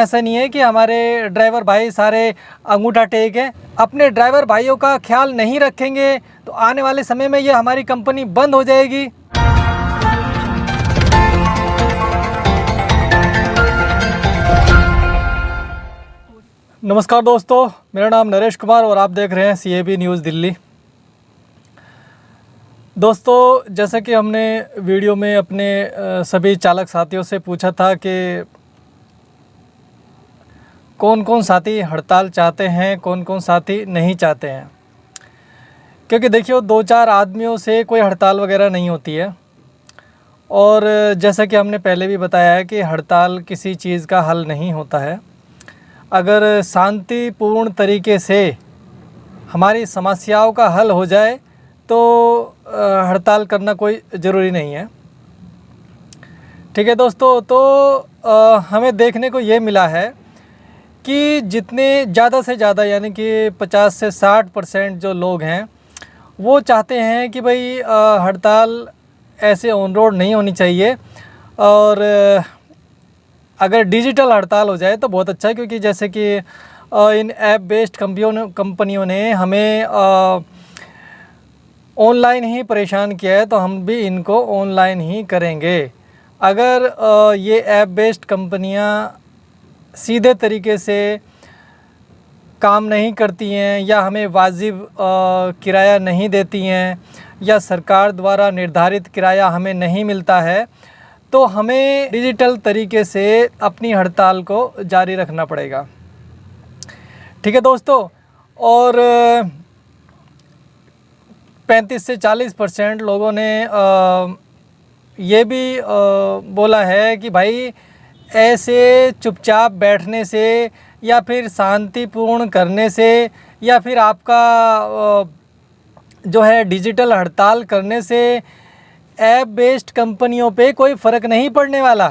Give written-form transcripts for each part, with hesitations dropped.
ऐसा नहीं है कि हमारे ड्राइवर भाई सारे अंगूठा टेक हैं। अपने ड्राइवर भाइयों का ख्याल नहीं रखेंगे तो आने वाले समय में ये हमारी कंपनी बंद हो जाएगी। नमस्कार दोस्तों, मेरा नाम नरेश कुमार और आप देख रहे हैं CAB न्यूज़ दिल्ली। दोस्तों, जैसा कि हमने वीडियो में अपने सभी चालक साथियों से पूछा था कि कौन कौन साथी हड़ताल चाहते हैं, कौन कौन साथी नहीं चाहते हैं, क्योंकि देखिए दो चार आदमियों से कोई हड़ताल वगैरह नहीं होती है। और जैसा कि हमने पहले भी बताया है कि हड़ताल किसी चीज़ का हल नहीं होता है। अगर शांतिपूर्ण तरीके से हमारी समस्याओं का हल हो जाए तो हड़ताल करना कोई ज़रूरी नहीं है। ठीक है दोस्तों, तो हमें देखने को ये मिला है कि जितने ज़्यादा से ज़्यादा यानी कि 50 से 60% जो लोग हैं वो चाहते हैं कि भाई हड़ताल ऐसे ऑन रोड नहीं होनी चाहिए, और अगर डिजिटल हड़ताल हो जाए तो बहुत अच्छा है। क्योंकि जैसे कि इन ऐप बेस्ड कंपनियों ने हमें ऑनलाइन ही परेशान किया है, तो हम भी इनको ऑनलाइन ही करेंगे। अगर ये ऐप बेस्ड कंपनियां सीधे तरीके से काम नहीं करती हैं या हमें वाजिब किराया नहीं देती हैं या सरकार द्वारा निर्धारित किराया हमें नहीं मिलता है, तो हमें डिजिटल तरीके से अपनी हड़ताल को जारी रखना पड़ेगा। ठीक है दोस्तों, और 35 से 40% लोगों ने ये भी बोला है कि भाई ऐसे चुपचाप बैठने से या फिर शांतिपूर्ण करने से या फिर आपका जो है डिजिटल हड़ताल करने से ऐप बेस्ड कंपनियों पे कोई फ़र्क नहीं पड़ने वाला।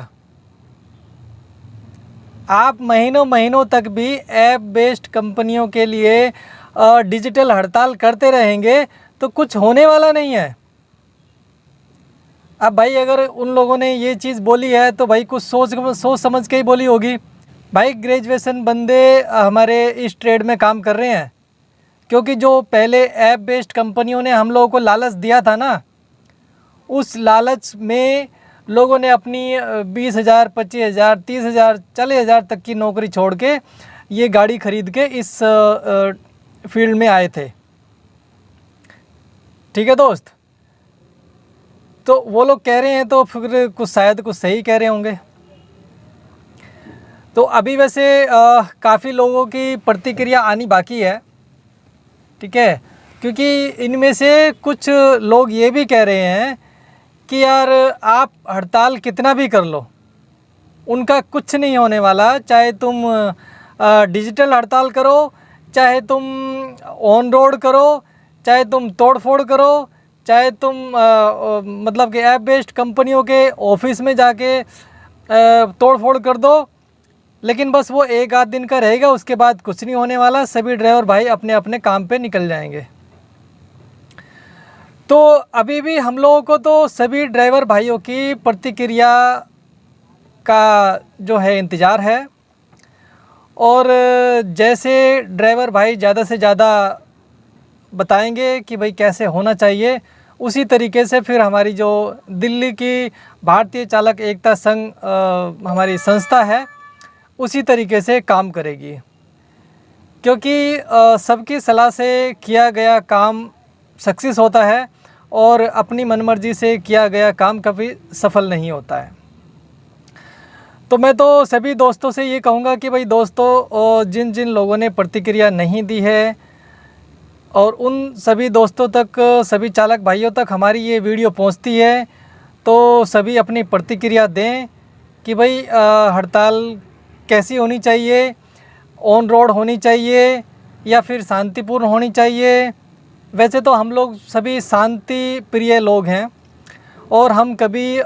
आप महीनों महीनों तक भी ऐप बेस्ड कंपनियों के लिए डिजिटल हड़ताल करते रहेंगे तो कुछ होने वाला नहीं है। अब भाई अगर उन लोगों ने ये चीज़ बोली है तो भाई कुछ सोच समझ के ही बोली होगी। भाई ग्रेजुएशन बंदे हमारे इस ट्रेड में काम कर रहे हैं, क्योंकि जो पहले ऐप बेस्ड कंपनियों ने हम लोगों को लालच दिया था ना, उस लालच में लोगों ने अपनी 20,000, 25,000, 30,000, 40,000 तक की नौकरी छोड़ के ये गाड़ी खरीद के इस फील्ड में आए थे। ठीक है दोस्त, तो वो लोग कह रहे हैं तो फिर शायद कुछ सही कह रहे होंगे। तो अभी वैसे काफ़ी लोगों की प्रतिक्रिया आनी बाकी है। ठीक है, क्योंकि इनमें से कुछ लोग ये भी कह रहे हैं कि यार आप हड़ताल कितना भी कर लो, उनका कुछ नहीं होने वाला। चाहे तुम डिजिटल हड़ताल करो, चाहे तुम ऑन रोड करो, चाहे तुम तोड़ फोड़ करो, चाहे तुम मतलब कि ऐप बेस्ड कंपनियों के ऑफिस में जाके तोड़ फोड़ कर दो, लेकिन बस वो एक आध दिन का रहेगा, उसके बाद कुछ नहीं होने वाला। सभी ड्राइवर भाई अपने अपने काम पे निकल जाएंगे। तो अभी भी हम लोगों को तो सभी ड्राइवर भाइयों की प्रतिक्रिया का जो है इंतज़ार है, और जैसे ड्राइवर भाई ज़्यादा से ज़्यादा बताएंगे कि भाई कैसे होना चाहिए, उसी तरीके से फिर हमारी जो दिल्ली की भारतीय चालक एकता संघ हमारी संस्था है उसी तरीके से काम करेगी। क्योंकि सबकी सलाह से किया गया काम सक्सेस होता है और अपनी मनमर्जी से किया गया काम कभी सफल नहीं होता है। तो मैं तो सभी दोस्तों से ये कहूँगा कि भाई दोस्तों, जिन जिन लोगों ने प्रतिक्रिया नहीं दी है और उन सभी दोस्तों तक, सभी चालक भाइयों तक हमारी ये वीडियो पहुंचती है, तो सभी अपनी प्रतिक्रिया दें कि भाई हड़ताल कैसी होनी चाहिए, ऑन रोड होनी चाहिए या फिर शांतिपूर्ण होनी चाहिए। वैसे तो हम लोग सभी शांति प्रिय लोग हैं और हम कभी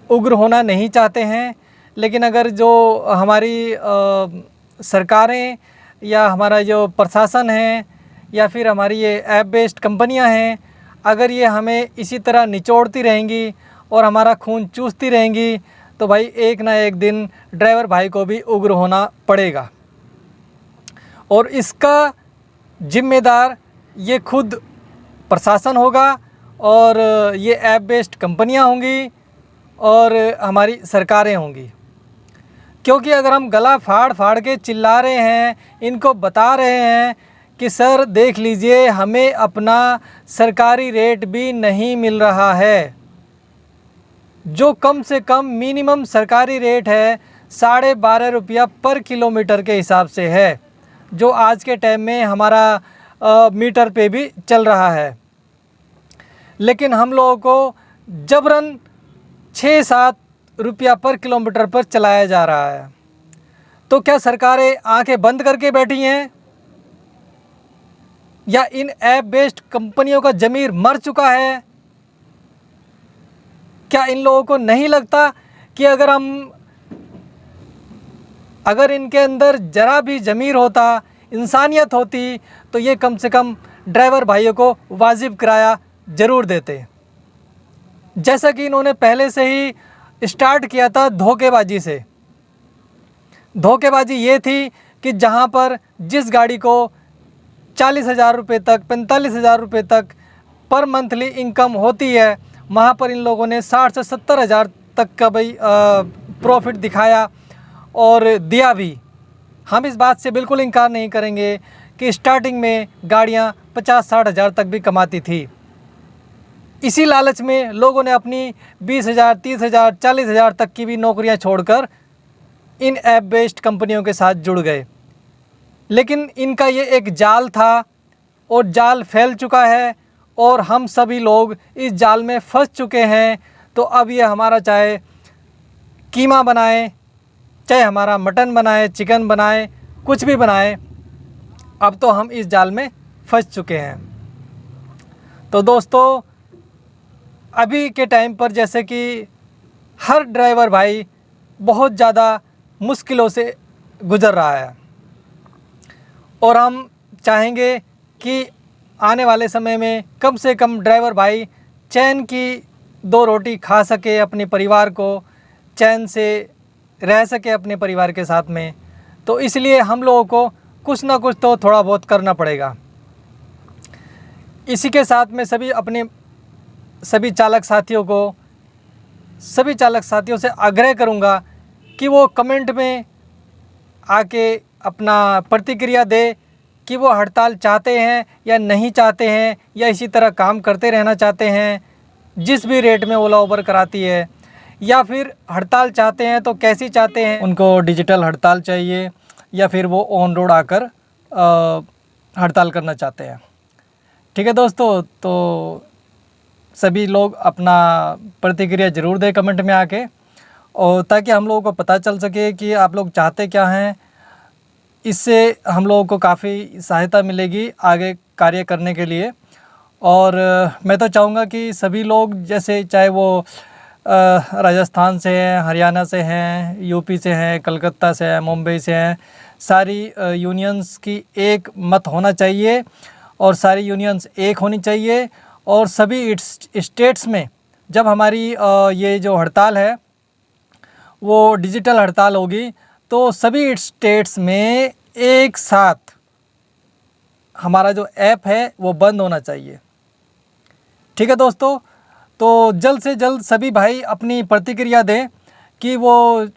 उग्र होना नहीं चाहते हैं, लेकिन अगर जो हमारी सरकारें या हमारा जो प्रशासन है या फिर हमारी ये ऐप बेस्ड कंपनियां हैं, अगर ये हमें इसी तरह निचोड़ती रहेंगी और हमारा खून चूसती रहेंगी तो भाई एक ना एक दिन ड्राइवर भाई को भी उग्र होना पड़ेगा, और इसका जिम्मेदार ये खुद प्रशासन होगा, और ये ऐप बेस्ड कंपनियां होंगी, और हमारी सरकारें होंगी। क्योंकि अगर हम गला फाड़ फाड़ के चिल्ला रहे हैं, इनको बता रहे हैं कि सर देख लीजिए हमें अपना सरकारी रेट भी नहीं मिल रहा है, जो कम से कम मिनिमम सरकारी रेट है 12.5 रुपया पर किलोमीटर के हिसाब से है, जो आज के टाइम में हमारा मीटर पे भी चल रहा है। लेकिन हम लोगों को जबरन 6-7 रुपया पर किलोमीटर पर चलाया जा रहा है। तो क्या सरकारें आंखें बंद करके बैठी हैं, या इन ऐप बेस्ड कंपनियों का ज़मीर मर चुका है? क्या इन लोगों को नहीं लगता कि अगर इनके अंदर ज़रा भी ज़मीर होता, इंसानियत होती, तो ये कम से कम ड्राइवर भाइयों को वाजिब किराया ज़रूर देते। जैसा कि इन्होंने पहले से ही स्टार्ट किया था धोखेबाजी से। धोखेबाजी ये थी कि जहाँ पर जिस गाड़ी को 40,000 रुपये तक, 45,000 रुपये तक पर मंथली इनकम होती है, वहाँ पर इन लोगों ने 60 से 70,000 तक का भाई प्रॉफिट दिखाया और दिया भी। हम इस बात से बिल्कुल इनकार नहीं करेंगे कि स्टार्टिंग में गाड़ियाँ 50-60 हज़ार तक भी कमाती थी। इसी लालच में लोगों ने अपनी 20,000, 30,000, 40,000 तक की भी नौकरियां छोड़कर इन ऐप बेस्ड कंपनियों के साथ जुड़ गए। लेकिन इनका ये एक जाल था, और जाल फैल चुका है, और हम सभी लोग इस जाल में फंस चुके हैं। तो अब ये हमारा चाहे कीमा बनाए, चाहे हमारा मटन बनाए, चिकन बनाए, कुछ भी बनाए, अब तो हम इस जाल में फंस चुके हैं। तो दोस्तों, अभी के टाइम पर जैसे कि हर ड्राइवर भाई बहुत ज़्यादा मुश्किलों से गुज़र रहा है, और हम चाहेंगे कि आने वाले समय में कम से कम ड्राइवर भाई चैन की 2 रोटी खा सके, अपने परिवार को चैन से रह सके अपने परिवार के साथ में। तो इसलिए हम लोगों को कुछ ना कुछ तो थोड़ा बहुत करना पड़ेगा। इसी के साथ में सभी चालक साथियों से आग्रह करूंगा कि वो कमेंट में आके अपना प्रतिक्रिया दे कि वो हड़ताल चाहते हैं या नहीं चाहते हैं, या इसी तरह काम करते रहना चाहते हैं जिस भी रेट में ओला उबर कराती है, या फिर हड़ताल चाहते हैं तो कैसी चाहते हैं, उनको डिजिटल हड़ताल चाहिए या फिर वो ऑन रोड आकर हड़ताल करना चाहते हैं। ठीक है दोस्तों, तो सभी लोग अपना प्रतिक्रिया ज़रूर दें कमेंट में आके, और ताकि हम लोगों को पता चल सके कि आप लोग चाहते क्या हैं। इससे हम लोगों को काफ़ी सहायता मिलेगी आगे कार्य करने के लिए। और मैं तो चाहूँगा कि सभी लोग, जैसे चाहे वो राजस्थान से हैं, हरियाणा से हैं, यूपी से हैं, कलकत्ता से हैं, मुंबई से हैं, सारी यूनियंस की एक मत होना चाहिए, और सारी यूनियंस एक होनी चाहिए। और सभी स्टेट्स में जब हमारी ये जो हड़ताल है वो डिजिटल हड़ताल होगी, तो सभी स्टेट्स में एक साथ हमारा जो ऐप है वो बंद होना चाहिए। ठीक है दोस्तों, तो जल्द से जल्द सभी भाई अपनी प्रतिक्रिया दें कि वो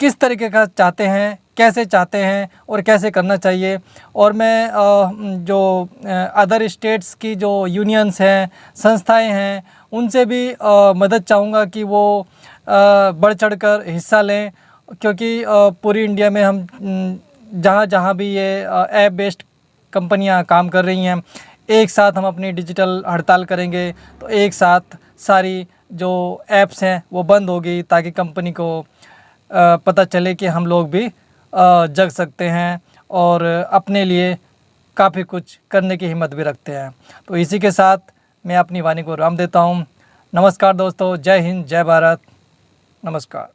किस तरीके का चाहते हैं, कैसे चाहते हैं और कैसे करना चाहिए। और मैं जो अदर स्टेट्स की जो यूनियंस हैं, संस्थाएं हैं, उनसे भी मदद चाहूँगा कि वो बढ़ चढ़कर हिस्सा लें, क्योंकि पूरी इंडिया में हम जहाँ जहाँ भी ये ऐप बेस्ड कंपनियाँ काम कर रही हैं, एक साथ हम अपनी डिजिटल हड़ताल करेंगे तो एक साथ सारी जो ऐप्स हैं वो बंद होगी, ताकि कंपनी को पता चले कि हम लोग भी जग सकते हैं और अपने लिए काफ़ी कुछ करने की हिम्मत भी रखते हैं। तो इसी के साथ मैं अपनी वाणी को विराम देता हूँ। नमस्कार दोस्तों, जय हिंद, जय भारत, नमस्कार।